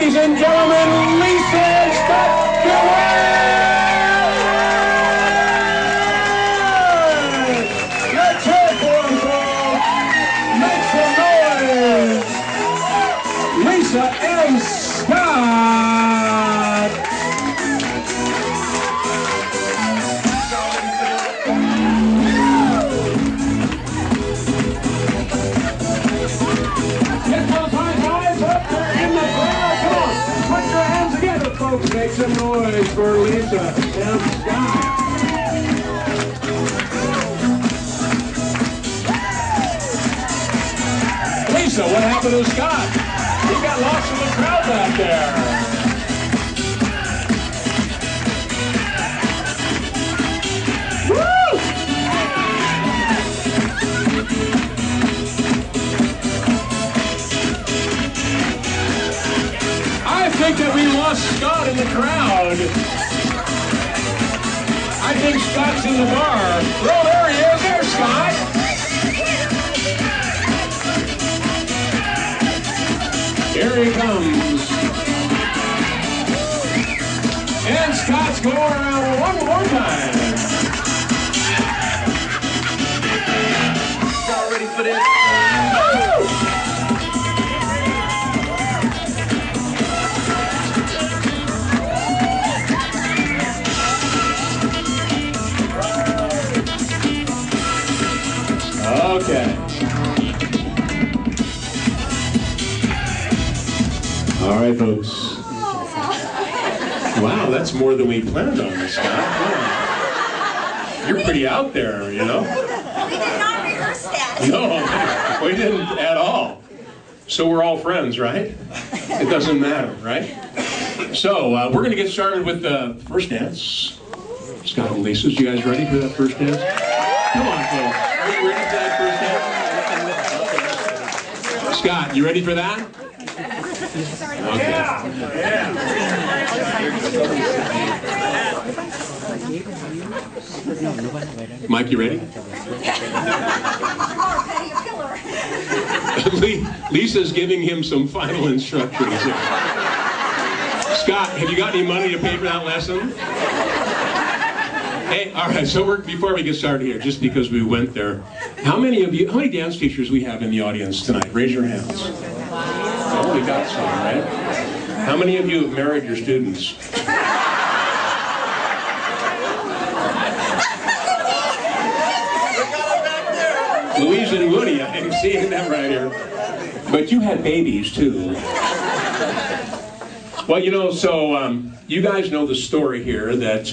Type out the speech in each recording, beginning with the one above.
Ladies and gentlemen, Lisa and Scott Gilbert! Let's hear it for them, folks! Make some noise! Lisa and Scott! Get those high fives up there in the crowd! Come on! Put your hands together, folks! Make some noise for Lisa and Scott! Lisa, what happened to Scott? He got lost in the crowd back there. Woo! I think that we lost Scott in the crowd. I think Scott's in the bar. Oh, there he is. There's Scott. Here he comes. And Scott's going around one more time. Y'all ready for this? Okay. All right, folks. Wow, that's more than we planned on, Scott. Yeah. You're pretty out there, you know? We did not rehearse that. No, we didn't at all. So we're all friends, right? It doesn't matter, right? So we're going to get started with the first dance. Scott and Lisa, you guys ready for that first dance? Come on, folks. Are you ready for that first dance? Scott, you ready for that? Okay. Yeah. Mike, you ready? Lisa's giving him some final instructions here. Scott, have you got any money to pay for that lesson? Hey, all right, so before we get started here, just because we went there, how many dance teachers we have in the audience tonight? Raise your hands. Oh, we got some, right? How many of you have married your students? Louise and Woody, I'm seeing them right here. But you had babies, too. Well, you know, so you guys know the story here that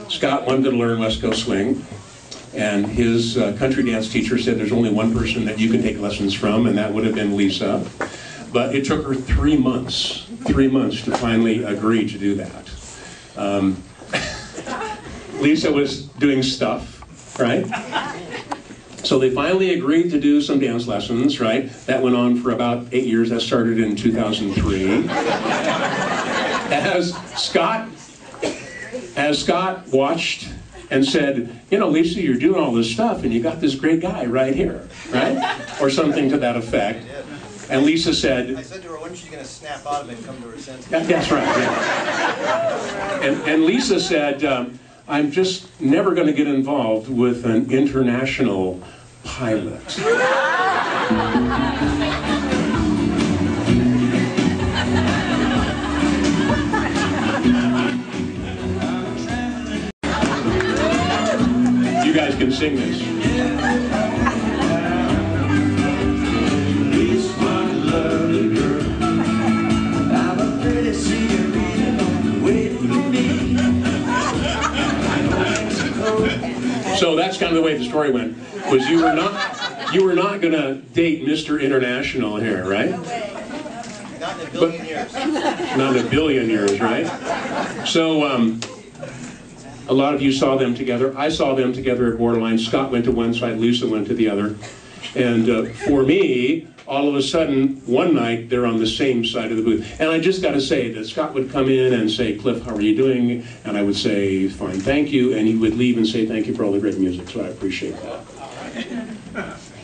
Scott wanted to learn West Coast swing, and his country dance teacher said there's only one person that you can take lessons from, and that would have been Lisa. But it took her 3 months to finally agree to do that. Lisa was doing stuff, right? So they finally agreed to do some dance lessons, right? That went on for about 8 years. That started in 2003. As Scott watched and said, you know, Lisa, you're doing all this stuff and you got this great guy right here, right? Or something to that effect. And Lisa said, I said to her, when is she going to snap out of it and come to her senses? That's right, yeah. And Lisa said, I'm just never going to get involved with an international pilot. You guys can sing this. So that's kind of the way the story went. Was you were not going to date Mr. International here, right? Not in a billion years. Not in a billion years, right? So a lot of you saw them together. I saw them together at Borderline. Scott went to one side, Lisa went to the other. And for me, all of a sudden, one night, they're on the same side of the booth. And I just got to say that Scott would come in and say, Cliff, how are you doing? And I would say, fine, thank you. And he would leave and say, thank you for all the great music. So I appreciate that.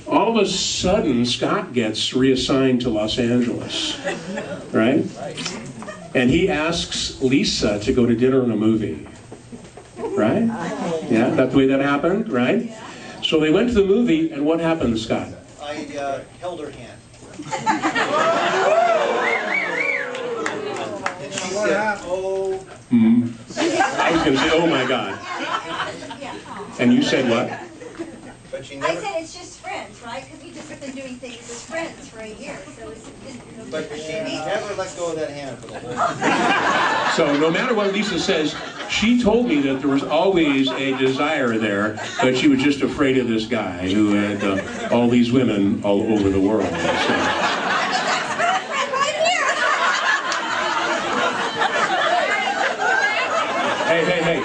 All of a sudden, Scott gets reassigned to Los Angeles, right? And he asks Lisa to go to dinner and a movie. Right? Yeah, that's the way that happened, right? So they went to the movie, and what happened, Scott? I held her hand. And she said, oh. I was going to say, oh my God. And you said what? But she I never, said it's just friends, right? Because we just have been doing things as friends for a year. So it's but she never let go of that hand for the whole time. So no matter what Lisa says, she told me that there was always a desire there, but she was just afraid of this guy who had all these women all over the world. So. Hey.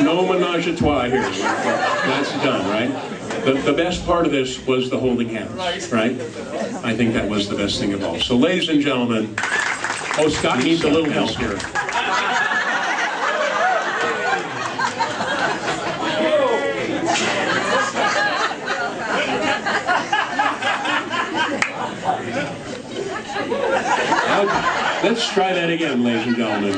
No menage a trois here. That's done, right? The best part of this was the holding hands, right? I think that was the best thing of all. So ladies and gentlemen, oh, Scott needs a little help here. Okay, let's try that again, ladies and gentlemen.